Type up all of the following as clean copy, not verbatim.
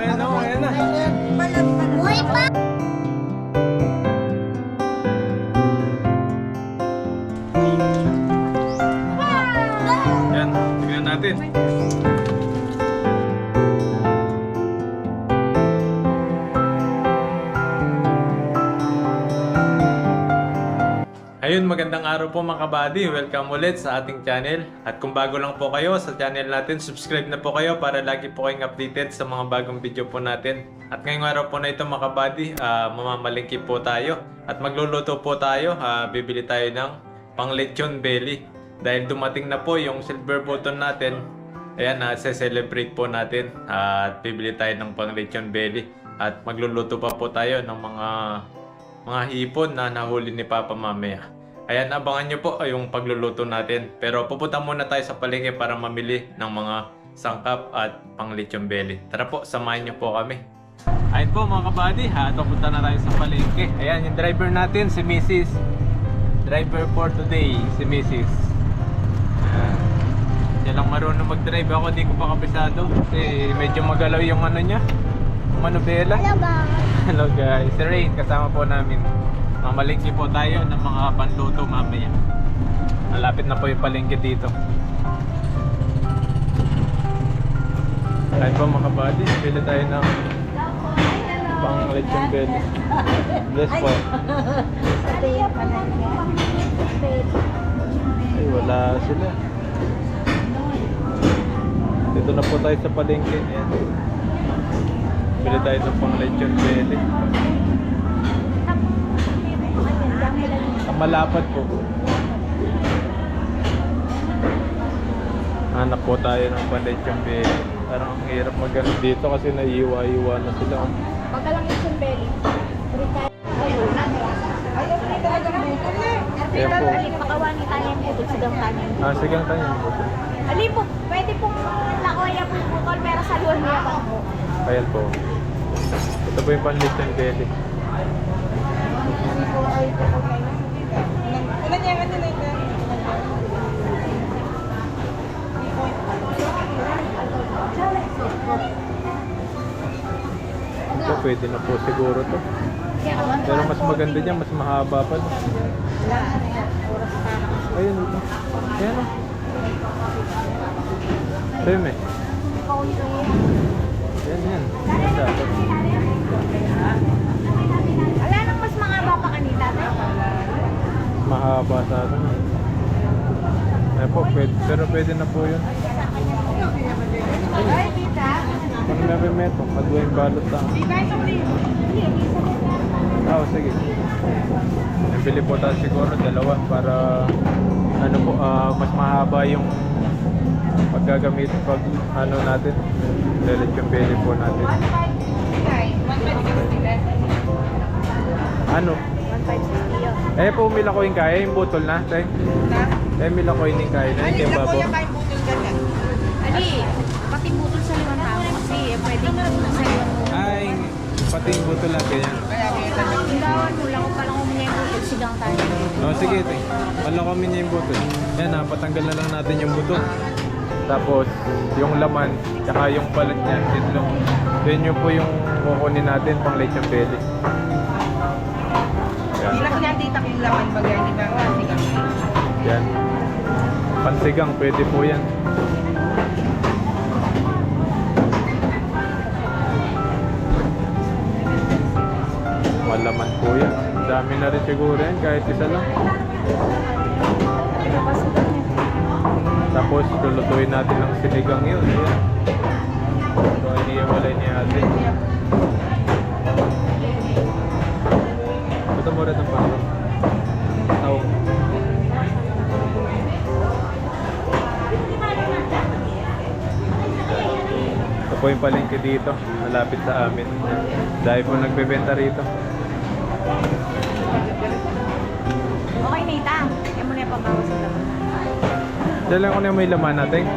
ayan o, ayan na. Buhay pa! Yan, tignan natin. Ayun, magandang araw po mga kabady. Welcome ulit sa ating channel. At kung bago lang po kayo sa channel natin, subscribe na po kayo para lagi po kayong updated sa mga bagong video po natin. At ngayong araw po na ito mga kabady, mamamalingki po tayo. At magluluto po tayo. Bibili tayo ng pang lechon belly. Dahil dumating na po yung silver button natin. Ayan, se-celebrate po natin. At bibili tayo ng pang lechon belly. At magluluto pa po tayo ng mga hipon na nahuli ni Papa mamaya. Ayan, abangan nyo po yung pagluluto natin. Pero pupunta muna tayo sa palengke para mamili ng mga sangkap at pang lechon belly. Tara po, samahan nyo po kami. Ayun po mga kabady, pupunta na tayo sa palengke. Ayan, yung driver natin, si Mrs. Driver for today, si Mrs. Siya lang marunong mag-drive. Ako di ko pa kabisado. Kasi medyo magalaw yung ano niya. Manubela. Hello guys! Hello guys, si Rain, kasama po namin. Mamalingki po tayo ng mga panluto mamaya. Malapit na po yung palengke dito. Ayun po mga kabady, pili tayo ng pang lechon belly. Bless po. Ay, wala sila. Dito na po tayo sa palengke. Ayan. Pili tayo ng pang lechon belly. Ang malapad po. Hanap po tayo ng pang lechon belly. Parang ang hirap magano dito kasi naiiwa-iwa na sila. Pag ka lang yung belly. Ayan po. Pakawani tayo yung putol sigang kanin. Sigang tayo. Alin po, pwede pong lakoya po putol pero sa luwan niya pa po. Ayan po. Ito po yung pang lechon belly. Ito pwede na po siguro to. Pero mas maganda niya, mas mahaba pa. No? Ayun ito. Ayan o. Same eh. Yan. Ganda. Wala nang mas mahaba pa kanita. Mahaba sa atin. Ayan po, pero pwede na po yun. Ay, tita. Pag meto, madwa yung balot lang. Sige. Nabili po tayo siguro dalawa para ano po, mas mahaba yung paggagamit pag ano natin. Lechon belly po natin. Ano? 1,560 yun. Eh po umila ko yung kaya, yung butol na. Eh umila ko yung kaya na, hindi ba po? Ali, pati butol sa liwan tao kasi pwede nga sa liwan mo. Ay, pati yung butol na ganyan. Hindawan mo lang kung palang uminya yung butol sigang tayo. Sige, wala kami niya yung butol. Yan patanggal na lang natin yung butol. Tapos, yung laman, tsaka yung balat niya, itlog. Then yun po yung kukunin natin pang lechon belly. Hindi lang pinatita ko yung laman bagay, di ba? Sigang. Yan. Pansigang, pwede po yan. Malaman po yan. Dami na rin siguro yan, kahit isa lang. Tapos, lulutuin natin ng sinigang yun. Ayan. So, iniiwalay ni ate. Ito mo rin ang pangalaman. Tawag. Ito po yung palengke dito, malapit sa amin. Dahil po nagbebenta rito. Okay, Nita. Kaya mo na yung pamawas sa laman. Dahil lang ko na may laman natin.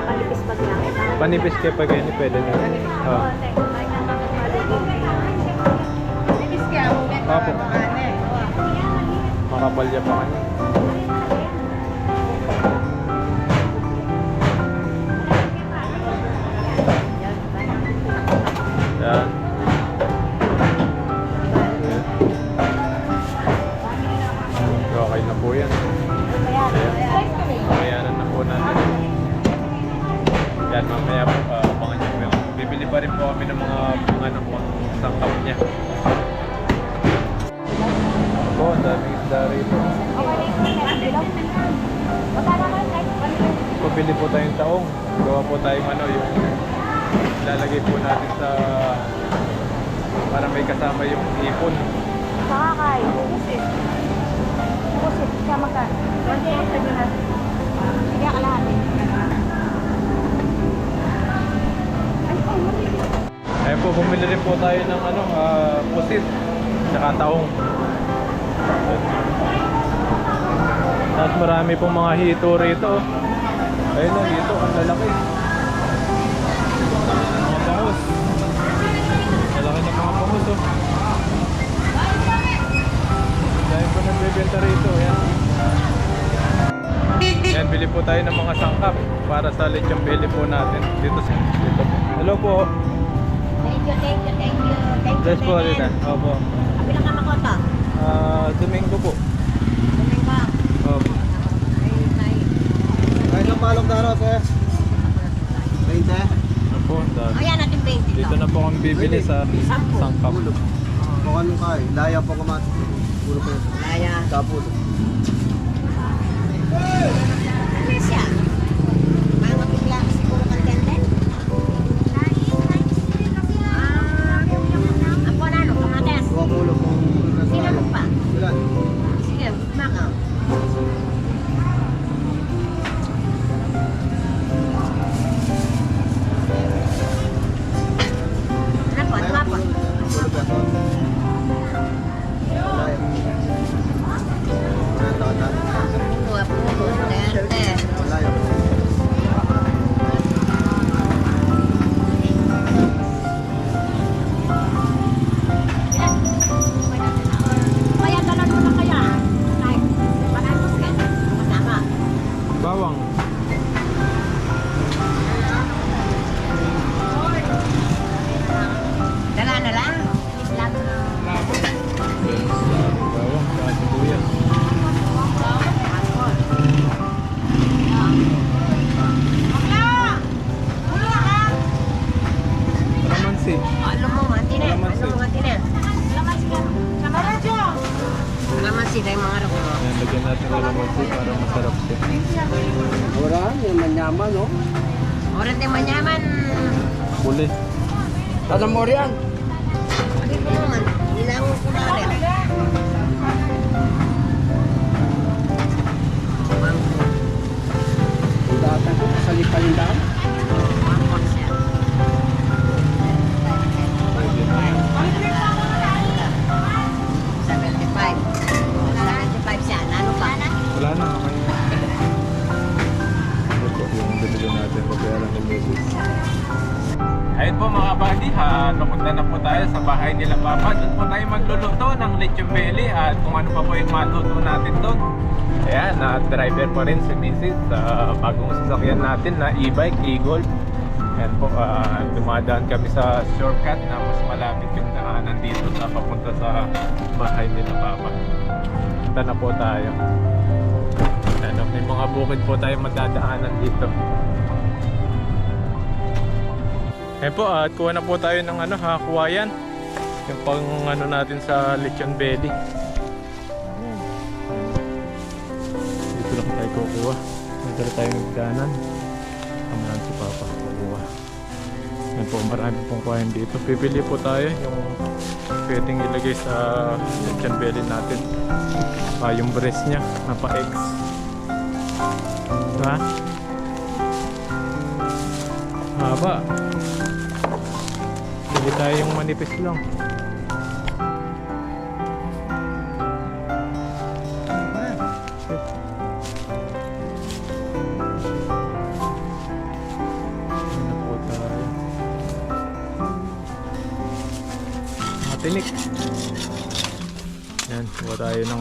Palipis pag lang. Panipis kayo pag ganyan, pwede na. Bibis ka, huwag Opo. makane. Makapalya pa kanya. rin po kami ng mga sangkap niya. Opo, ang daming isda rito. Pabili po tayong taong. Gawa po tayong yung lalagay po natin sa para may kasama yung ipon. Makakay. Bukusit. Bukusit. Sama ka. Wala yung sabi natin. Hindi ka lahat. Ayun po, bumili rin po tayo ng pusit. Tsaka taong. Tapos marami pong mga hito rito. Ayun o, hito. Ang lalaki. Mga bangus. Lalaki na mga bangus o. Dahil po nagbibenta rito. Yan. Yan, bili po tayo ng mga sangkap para sa lechong belly po natin. Dito po. Hello po. Thank you, thank you, thank you. Thank you, Yes po, Rita. Opo. Kapi lang ka makota. Domingo po. Tumeng ka. Opo. Kahit ang palok na ro, sir. 20. Opo, dami. Ayan natin 20 Dito na po kami bibili sa sangkap. Pulo. Kung anong kaya. Laya po kumatis. Pulo po yun. Laya. Kapulo. Ano siya? Mga bigla siguro kang ganda. Apo na ano, kamates. 2 pulo po. Sinanong pa? Ilan? Sige, makaw. Ano po, ano pa po? Pulo peso. Laya. Renta ka dyan. Pulo, pulo, terte. Laya po. Kaya dalan mo na kaya. Like, panay mo siya. Masama. Bawang. Dala na lang. Islam na. Bawang, saka sibuyas. Kalamansi. Alam mo, matine. Kalamansi. Ano, matine. Kalamansi tayo mga rako. Yan, lagyan natin kalamansi para masarap siya. Orang, yung manyaman, no? Orang tayo manyaman. Puli. Tanam mo riyan. Pagi ko naman. Nilangon ko na rin. Datan ko, sa lipalindahan. Mangkot siya. Pwede na yan. 75. 75 siya. Ano pa? Wala na, okay na. Ito po yung binili natin. Babayaran ng basis. Ayun po mga buddy, napunta na po tayo sa bahay nila Papa. Doon po tayo magluluto ng lechon belly at kung ano pa po yung matuto natin doon. Ayan, driver po rin si Mrs. sa bagong sasakyan natin na e-bike, e-golf. Ayan po, dumadaan kami sa shortcut na mas malapit yung daanan dito na papunta sa bahay nila Papa. Punta na po tayo. Ano, may mga bukid po tayo madadaanan dito. Eh po, at kuha na po tayo ng kuwayan. Yung pang natin sa lechon belly. Dito lang tayo kukuha. Nadala tayo ng ganan. Kamahan si Papa kukuha. Yan po, marami pong kuwayan dito. Pipili po tayo yung pwedeng ilagay sa lechon belly natin. Yung breast niya, napa-X. Ha? Haba. Pili tayo yung manipis lang. Ano po tayo? Matinik. Yan, kuha tayo ng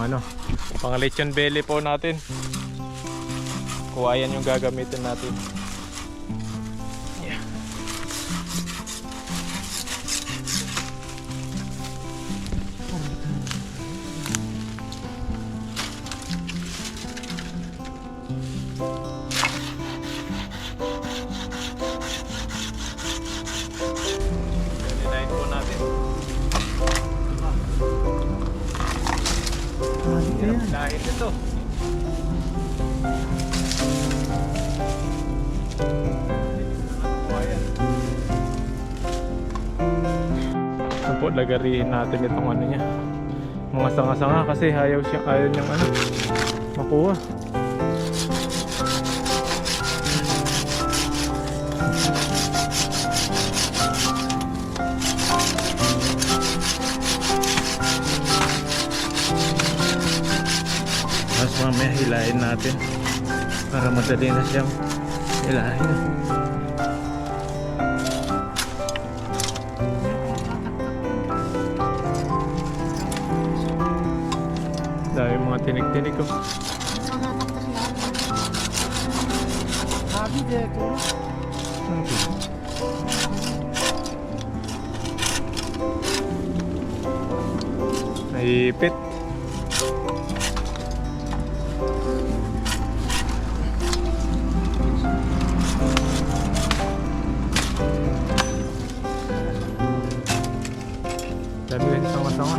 pang lechon belly po natin. Kuwayan yung gagamitin natin. Yeah. natin. Ayan. Dahil ito. Ito po, lagarihin natin itong ano niya. Mga sanga-sanga kasi ayaw niyang ano, makuha. Tapos mamaya hilahin natin para madali na siyang hilahin. Dahil mga tinik-tinik ko. Sabi dito. Naipit. Dami yan sanga-sanga.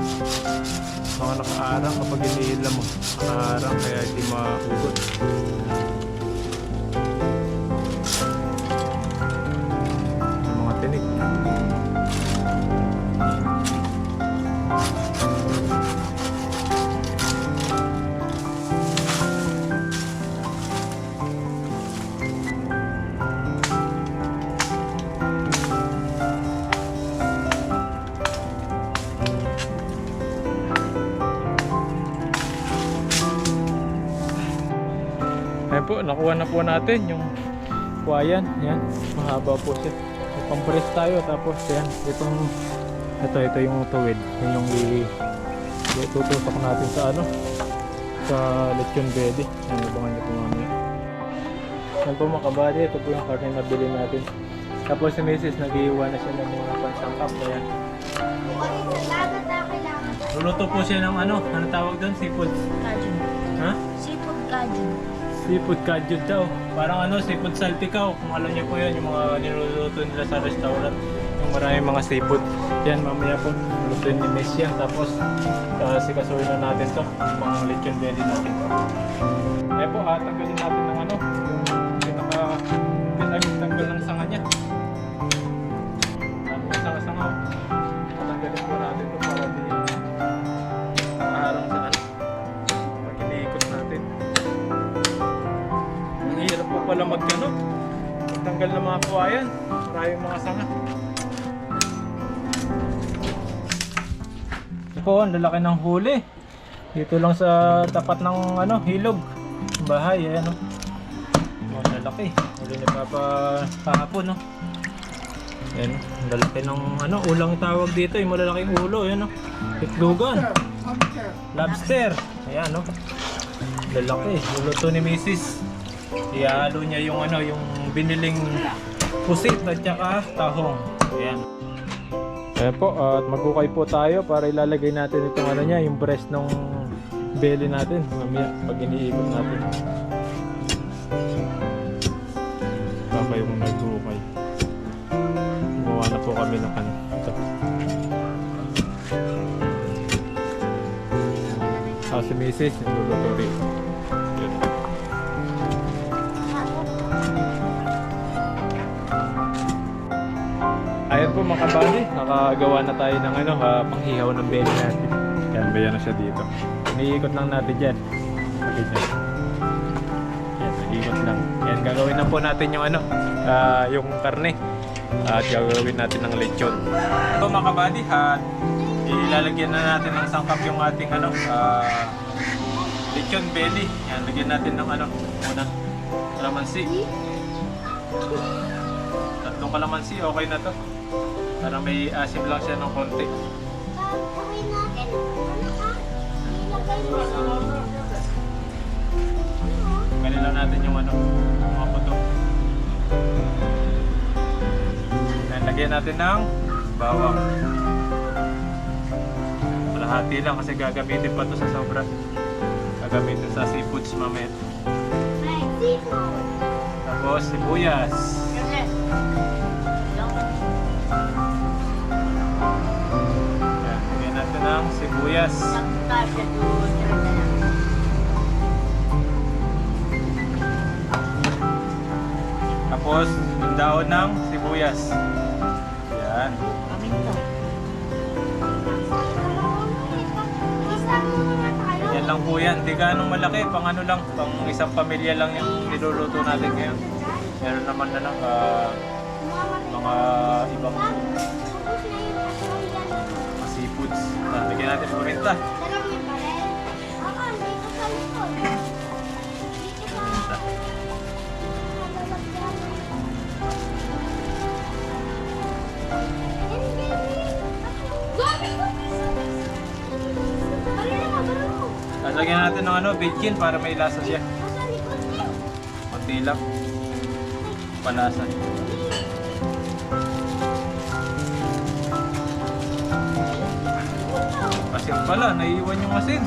Mga nakaarang kapag inihila mo. Nakaarang kaya hindi maugot. Yung mga tinik. Ayan po, nakuha na po natin yung kuwayan. Yan, mahaba po siya. May pampress tayo, tapos yan, ito yung tuwid. Yan yung itutusok natin sa ano, sa lechon belly. Yan, abangan nyo po mamaya. Yan po mga kabady, ito po yung karne na bili natin. Tapos si Mrs. nag-iiwan na siya ng mga pansangkap. Ayan. Luluto po siya ng ano tawag doon? Seafood. Kajun. Ha? Seafood kajun. Seafood kajud daw. Parang ano, seafood saltikaw. Kung alam niyo po yan, yung mga niluluto nila sa restaurant. Yung maraming mga seafood. Yan, mamaya po. Lutuin ni Miss yan. Tapos, sikasuhin na natin to. Yung mga lechon belly natin. Eh po, tanggalin natin ng ano. Yung tanggal ng sanga niya. Yung sanga-sanga. Tanggalin po natin to para di maharang sa ano. Pag iniikot natin. Hirap po pala magkano. Magtanggal ng mga kuwayan. Maraming mga sanga. Ito po, ang lalaki ng huli. Dito lang sa tapat ng ano, hilog. Bahay, ayan o. Oh, lalaki. Huli ni Papa kahapon, no? Ayan, ang lalaki ng ano, ulang tawag dito. Yung malalaking ulo, ayan o. Itlugan. Lobster. Ayan o. Lalaki. Luluto ni Mrs. Ihalo niya yung ano, yung biniling pusit at saka tahong. Ayan. Ayan po, at magukay po tayo para ilalagay natin itong ano niya, yung breast ng belly natin. Mamaya pag iniikot natin. Baba yung nagukay. Gumawa na po kami ng ano. Ito. Si Mrs. Luluto rin. Ayan. Ayan po mga kabady, nakagawa na tayo ng ano, panghihaw ng belly natin. Yan, bayan na siya dito. Iniikot lang natin dyan. Ganyan. Yan, iniikot lang. Yan, gagawin na po natin yung ano, yung karne. At gagawin natin ng lechon. Ito mga kabady, ilalagyan na natin ng sangkap yung ating ano, lechon belly. Yan, lagyan natin ng ano, muna, kalamansi. Tatlong kalamansi, okay na to. Para may asim lang siya ng konti. Gagawin natin. Ano ka? Ilagay mo. Ganun lang natin yung ano, mga puto. Lagyan natin ng bawang. Kalahati lang kasi gagamitin pa to sa sobra. Gagamitin sa seafoods mamaya. Ay, seafood. Tapos sibuyas. Kasi, sibuyas. Tapos, yung dahon ng sibuyas. Yan. Yan lang po yan. Di ganong malaki. Pang ano lang. Pang isang pamilya lang yung niluluto natin ngayon. Meron naman na lang mga ibang seafoods. Lagyan natin paminta. Lagyan natin ng bacon para may lasa siya. Konti lang. Palasa. Asin pala, naiiwan yung asin.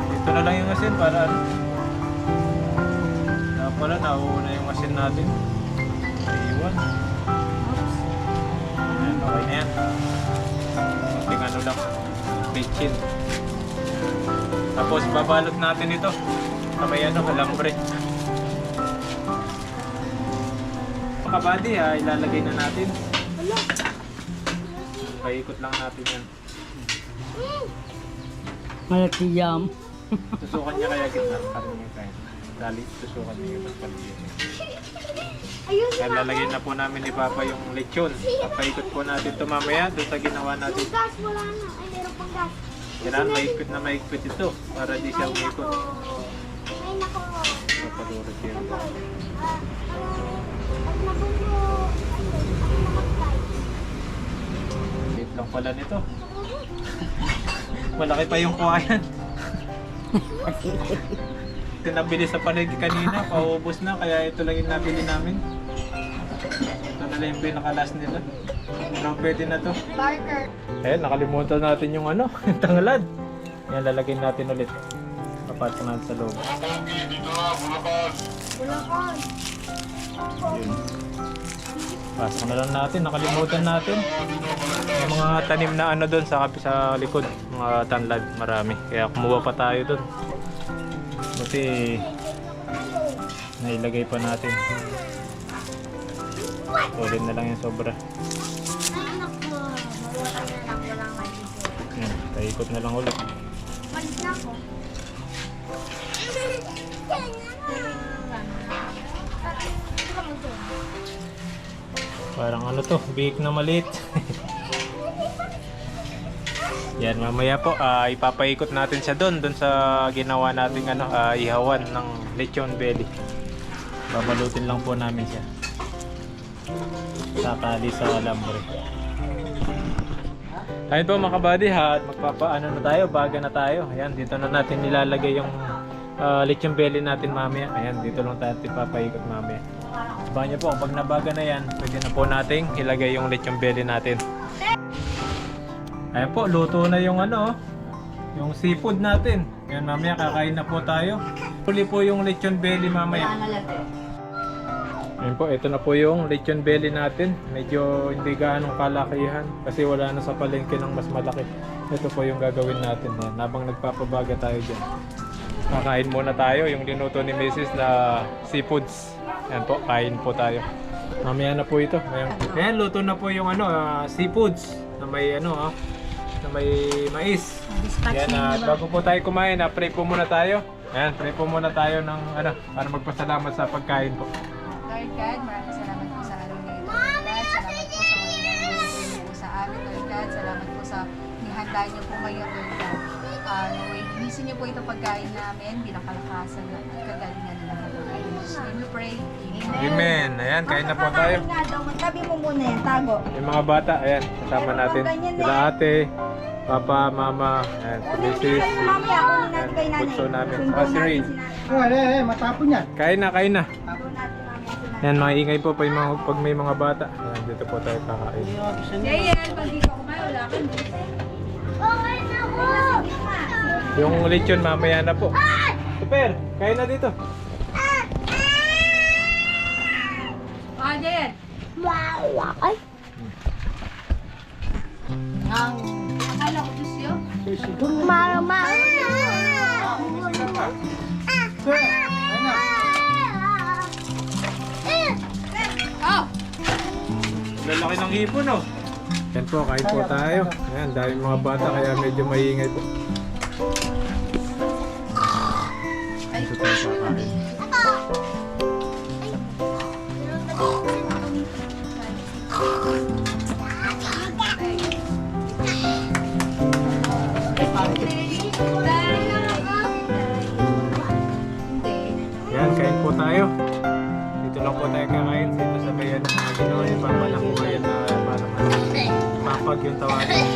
Ito na lang yung asin para ano. Kaya pala, nauuna yung asin natin. Naiiwan. Ayan, okay na yan. Kunting ano lang. Bacon. Tapos babalot natin ito. Kamay alambre. Mga kabady, ilalagay na natin. Paikot lang natin yan. Malaki jam. Tusukan niya kaya gitna. Karin niya kain. Dali, tusukan niya yung mas paligid. Kaya lalagay na po namin ni Papa yung lechon. Papaikot po natin ito mamaya doon sa ginawa natin. Gas, wala na. Ay, meron pang gas. Kailangan maikot na maikot ito para di siya umikot. Ay, nako. Papadurot yun. Pag nabulo, ay, namatay. Wait lang pala nito. Malaki pa yung kuhayan. Ito nabili sa paligid kanina, paubos na, kaya ito lang yung nabili namin. Ito na lang yung pinakalas nila. Pero pwede na to. Barker. Ayan, nakalimutan natin yung yung tanglad. Ayan, lalagyan natin ulit. Papasok natin sa loob. Bulacan. Yun. Pasok na lang natin, nakalimutan natin. May mga tanim na doon sa likod, mga tanlad, marami. Kaya kumuha pa tayo doon. Buti nailagay pa natin. Ulit na lang yung sobra. Ay, anak mo. Mabuhay na lang. Walang maligo. Ayan, taikot na lang ulit. Palis na ako. Parang bihik na maliit. Yan, mamaya po ipapaikot natin siya doon sa ginawa nating ihawan ng lechon belly. Babalutin lang po namin siya. Sakali sa alambre. Ayun po mga kabady, at magpapaano na tayo, baga na tayo. Ayan, dito na natin nilalagay yung lechon belly natin mamaya. Ayan, dito lang tayo ipapaikot mamaya. Sabahan niyo po, kapag nabaga na yan, pwede na po nating ilagay yung lechon belly natin. Ayan po, luto na yung yung seafood natin. Ayan, mamaya kakain na po tayo. Huli po yung lechon belly mamaya. Ayan po, ito na po yung lechon belly natin. Medyo hindi gaanong kalakihan kasi wala na sa palengke ng mas malaki. Ito po yung gagawin natin. Ayan, habang nagpapabaga tayo dyan. Kakain muna tayo yung linuto ni Mrs. na seafoods. Ayan po, kain po tayo. Mamaya na po ito. Ayan, luto na po yung seafoods na may na may mais. Ayan, bago po tayo kumain, pray po muna tayo. Ayan, pray po muna tayo ng para magpasalamat sa pagkain po. Lord God, maraming salamat po sa araw na ito. Lord God, salamat po sa mga ginagawa po sa amin. Lord God, salamat po sa nihanda niyo po ngayon, Lord God. Naway, hinisin niyo po ito pagkain namin bilang kalakasan at kagalingan na lahat ng ayon. In Jesus' name we pray. Amen. Amen. Ayan, kain na po tayo. Nga daw, magtabi mo muna yan, tago. Yung mga bata, ayan, kasama natin. Sila ate, papa, mama, ayan, si Mrs. Mamaya, kunin natin kay nanay. Bunso namin. Sundo Si Ray. natin si nanay. matapon yan. Kain na, kain na. Sundo natin mamaya si nanay. Ayan, maingay po pag may mga bata. Ayan, dito po tayo kakain. Jayen, pag di ka kumain, wala kang Okay na po! Yung lechon mamaya na po. Super, kain na dito. Jayen. Wow! Ay! Akala ko Diyos Mama. Oh! Lalaki ng hipon, oh. Yan po, kain po tayo. Ayan, dahil mga bata kaya medyo maingay po. Ito tayo kakain. Yan, kain po tayo. Dito lang po tayo kakain. Dito sa bayan na ginawa ni Papa ng kumayan na parang mapag yung tawagin.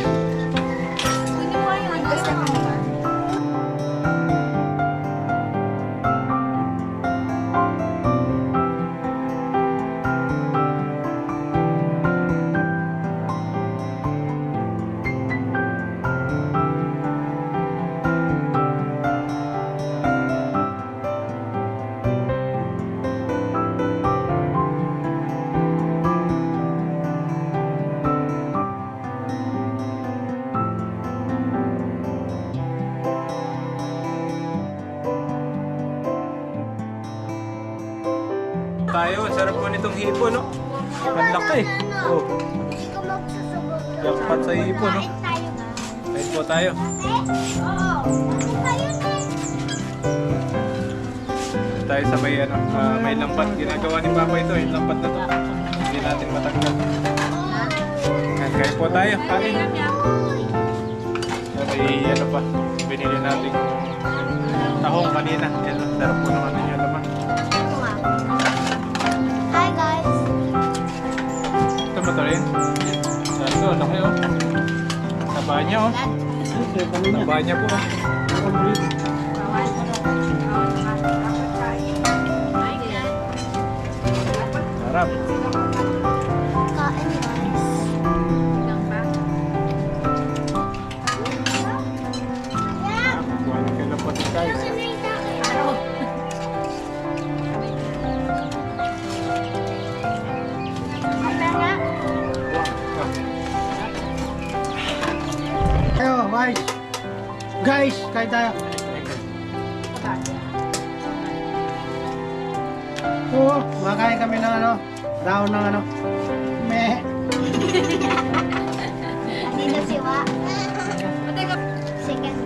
Tayo, sarap po nitong hipon, no? Ang laki. Oh, Hindi ko magsusugot. jackpot sa hipon, no? Kain po tayo. Tayo sa may, ano, may lambat. Ginagawa ni Papa ito, yung lambat na to. Hindi natin matanggal. Yan, kain po tayo. Kain. May ano pa, binili natin tahong kanina. Yan, sarap po naman yung laman. Hi guys. Ito ba ito rin? Ito, laki oh. Taba niya oh. Taba niya po oh. Sarap. Kain guys. Buwan ka lang pati guys. Ayo, guys. Guys, kain tayo. Oo, makain kami ng ano, daon ng ano. Meh. Hindi na siwa. Second.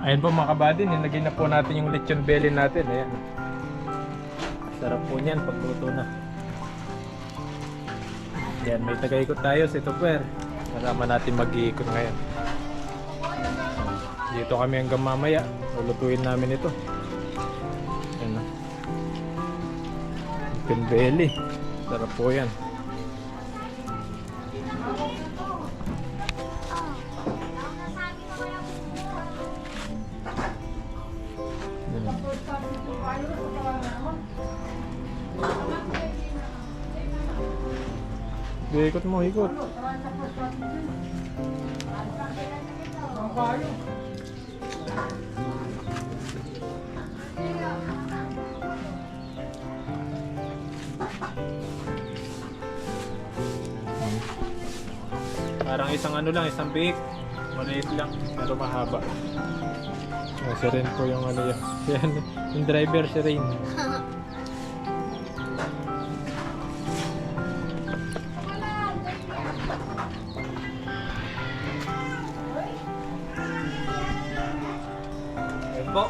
Ayun po mga kabady, nilagay na po natin yung lechon belly natin. Ayan. Sarap po niyan pagluto na. Yan, may tagaikot tayo sa Tupper. Kasama natin mag-iikot ngayon. Dito kami hanggang mamaya. Lulutuin namin ito. Ayan na. Lechon belly. Sarap po yan. Ikot mo, ikot. Parang isang ano lang, isang biik. Maliit lang, pero mahaba. Si Ren po yung ano yan. Yan, yung driver si Ren. Ayun po.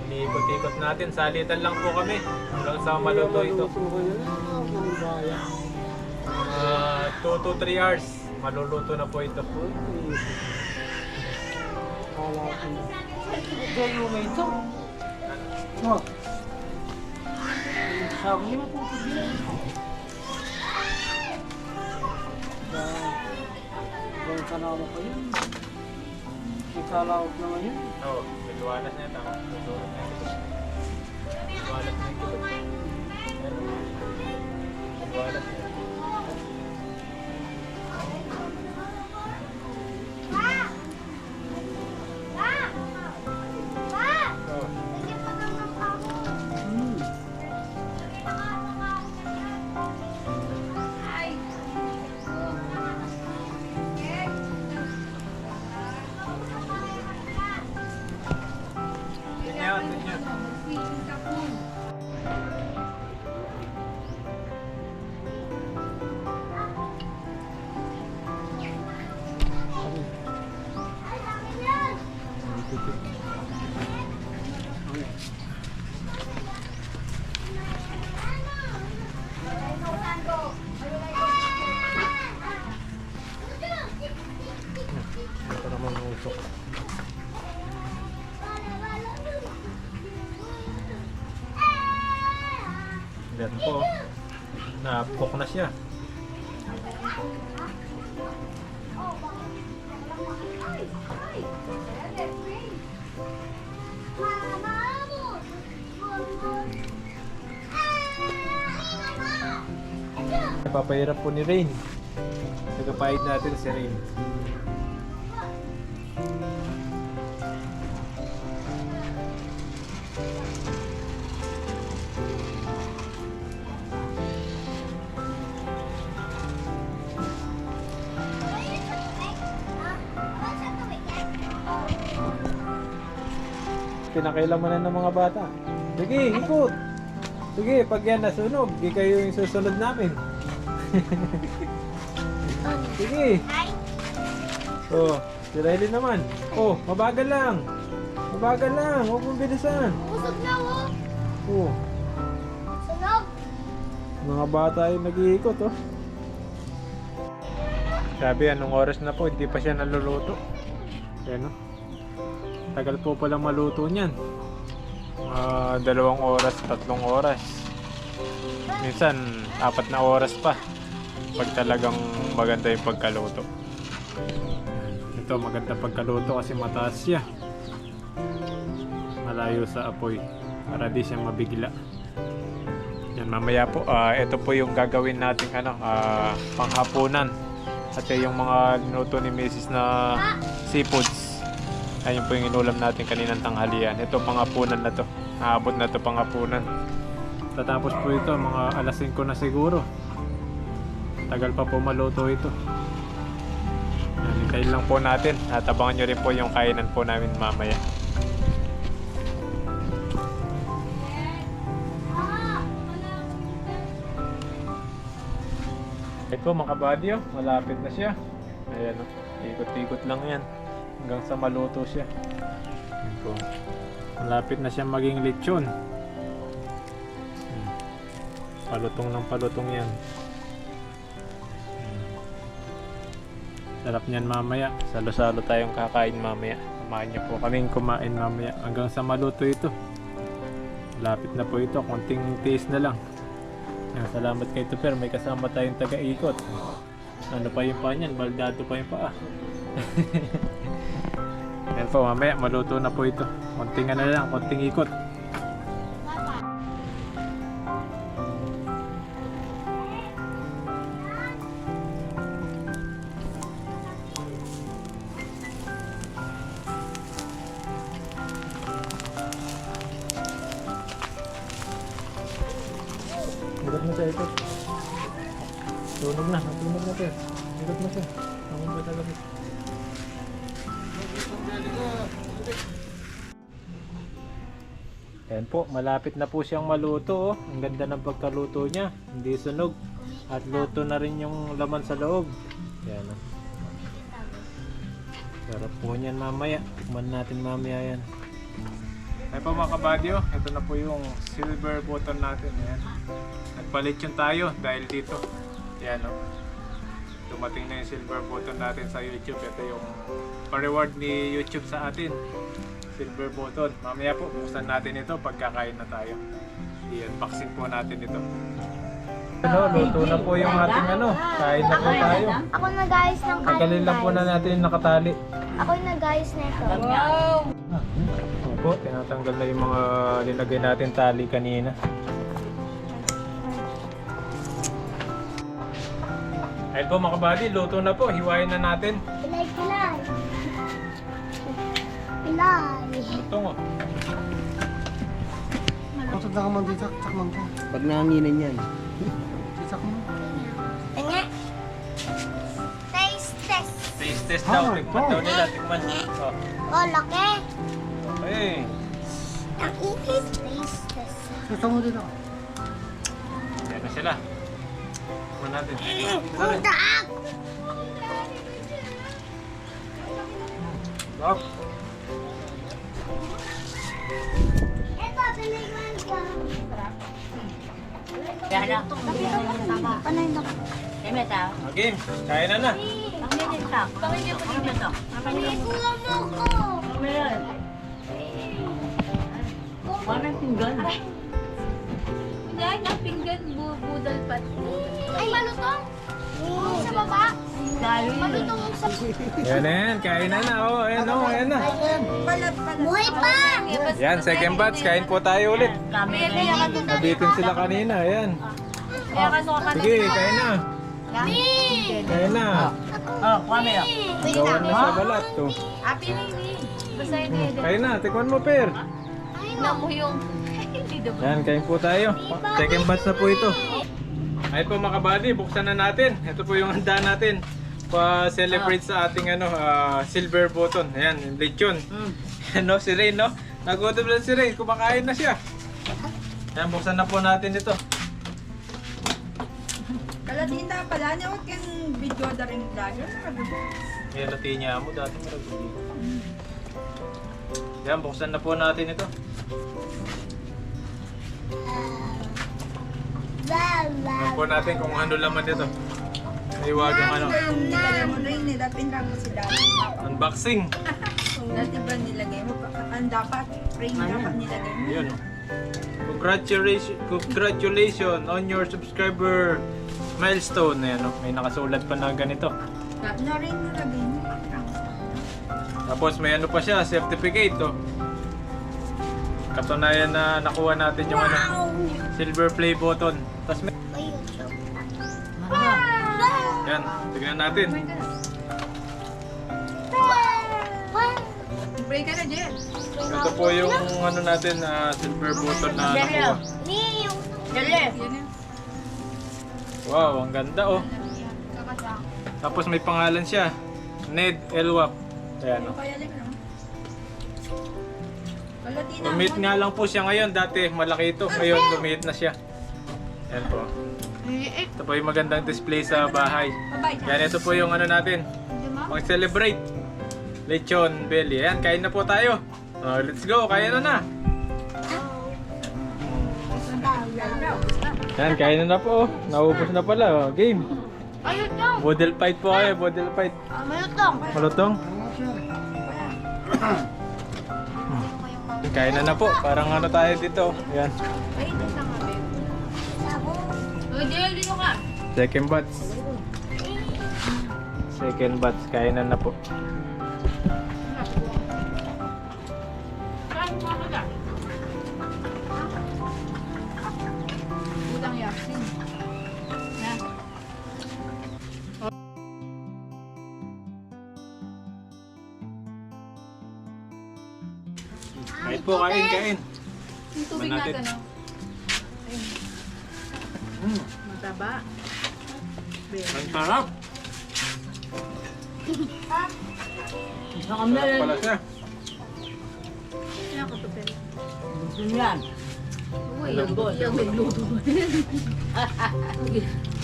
Iniikot-ikot natin. Salitan lang po kami. Hanggang sa maluto ito. 2 to 3 hours. Maluluto na po ito. Gayo mo ito. Oh. Sabi mo po ito din. Gawin ka na ako pa yun. Ikalawag naman yun. Oo, nagwalas na tama. Tutulog na ito. Nagwalas na ito. Nagwalas na ito. Ganyan, ganyan. Ito naman ang usok. Yan po. Napok na siya. Papahirap po ni Rain. Nagapahid natin si Rain. Pinakailaman ng mga bata. Sige, ikot. Sige, pag yan nasunog, di kayo yung susunod namin. Sige. Oh, si Riley naman. Oh, mabagal lang. Mabagal lang, huwag mong bilisan. Usog na oh. Oh, Sunog. mga bata yung nag-iikot, oh. Sabi, anong oras na po, hindi pa siya naluluto. Yan, oh. Tagal po palang maluto niyan. 2 oras, 3 oras. Minsan, 4 na oras pa. Pag talagang maganda yung pagkaluto. Ito, maganda pagkaluto kasi mataas siya. Malayo sa apoy. Para di siya mabigla. Yan, mamaya po, ito po yung gagawin nating panghapunan. At yung mga niluto ni Mrs. na seafoods. Ayun po yung inulam natin kaninang tanghalian. Ito panghapunan na to. Naabot na to panghapunan. Tatapos po ito mga alas 5 na siguro. Tagal pa po maluto ito. Hintayin lang po natin. At abangan nyo rin po yung kainan po namin mamaya. Ito mga kabady, malapit na siya. Ayan o, ikot-ikot lang yan. Hanggang sa maluto siya. Ayan po. Malapit na siya maging lechon. Palutong ng palutong yan. Sarap niyan mamaya. Salo-salo tayong kakain mamaya. Samahan niyo po kaming kumain mamaya. Hanggang sa maluto ito. Malapit na po ito. Konting taste na lang. Yan, salamat kay Tuper. May kasama tayong taga-ikot. Ano pa yung paa niyan? Baldado pa yung paa. Yan po, mamaya maluto na po ito. Konting ano lang, konting ikot. Tunog na sir. Ikot mo sir. Ako ba talaga? Ayan po, malapit na po siyang maluto. Oh. Ang ganda ng pagkaluto niya. Hindi sunog. At luto na rin yung laman sa loob. Ayan oh. Sarap po niyan mamaya. Tikman natin mamaya yan. Ay po mga kabadyo, ito na po yung silver button natin. Ayan. Nagpalit yun tayo dahil dito. Ayan o. Dumating na yung silver button natin sa YouTube. Ito yung pa-reward ni YouTube sa atin. Silver button. Mamaya po, buksan natin ito pagkakain na tayo. I-unboxing po natin ito. Ano, luto na po yung ating ano. Kain na po tayo. Ako nag-ayos ng kanin, Tanggalin lang po na natin yung nakatali. Ako yung nag-ayos na ito. Wow! Opo, tinatanggal na yung mga nilagay natin tali kanina. Ayun po mga kabady, luto na po. Hiwain na natin. Pilay. Pilay. Luto mo. Kusog na ka man dito, sak man ka. Pag nanganginan yan. Sisak mo. Nga. Taste test. Taste test daw. Tikman daw nila. Tikman. Oh. Oh, laki. Okay. Ang init. Taste test. Sisak mo dito. Yan na sila. Tikman natin. Udak! Stop. Ito, binigyan ko. Ano yun ako? Game. Kain na na. Pinikulang mo ko. Budal pat. Ay, malutong. Sa baba. Malutong sa... Yan na yan. Kain na na. Oh, ayan o. Ayan na. Buhay pa! Yan, second batch. Kain po tayo ulit. Nabitin sila kanina. Ayan. Sige, kain na. Kain na. Gawan na sa balat. To. Happy Mimi. Basta yun Kain na. Tikman mo, Per. na mo yung... Hindi daw. Yan, kain po tayo. Second batch na po ito. Ay po mga kabady, buksan na natin. Ito po yung handa natin. Pa-celebrate sa ating ano, silver button. Ayan, yung lechon. Ano, si Ray, no? Nagutom na si Ray. Kumakain na siya. Ayan, buksan na po natin ito. Kalatinda pala niya, huwag kang video na rin vlogger. May latinya mo dati maraguli. Yan, buksan na po natin ito. Tignan po natin kung ano laman dito. Iwagang ano. Nilagay mo rin, nilapin lang mo si Daddy. Unboxing. Dati ba nilagay mo? Ang dapat, frame dapat nilagay mo. Yun. Congratulations on your subscriber milestone. Ayan, oh. May nakasulat pa na ganito. Na rin nilagay mo. Tapos may ano pa siya, certificate. Oh. Katunayan na nakuha natin yung ano, silver play button. Tapos may... Yan, tignan natin. Break ka na, Jen. Ito po yung ano natin, silver button na nakuha. Yan yan. Wow, ang ganda oh. Tapos may pangalan siya. Ned Elwap. Ayan oh. Kaya lang, no? Kalatina mo. Lumit nga lang po siya ngayon. Dati malaki ito. Ngayon lumit na siya. Ayan po. Ito po yung magandang display sa bahay. Yan, ito po yung ano natin. Mag-celebrate. Lechon belly. Ayan, kain na po tayo. Let's go, kain na na. Ayan, kain na po. Naubos na pala. Game. Malutong! Model fight po kayo, model fight. Malutong! Malutong? Kain na po. Parang ano tayo dito. Ayan. Ay, ito sa nga, babe. Oh, Jill, dito ka. Second batch. Second batch. Kain na po. Saan mo ka ka? Utang yaksin. Na. Kain po, kain, kain. Yung tubig natin. natin, no? Mataba. Ang sarap. Sa kamera. Sarap pala siya. Yan. Uy, yung nagluto.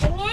Ganyan.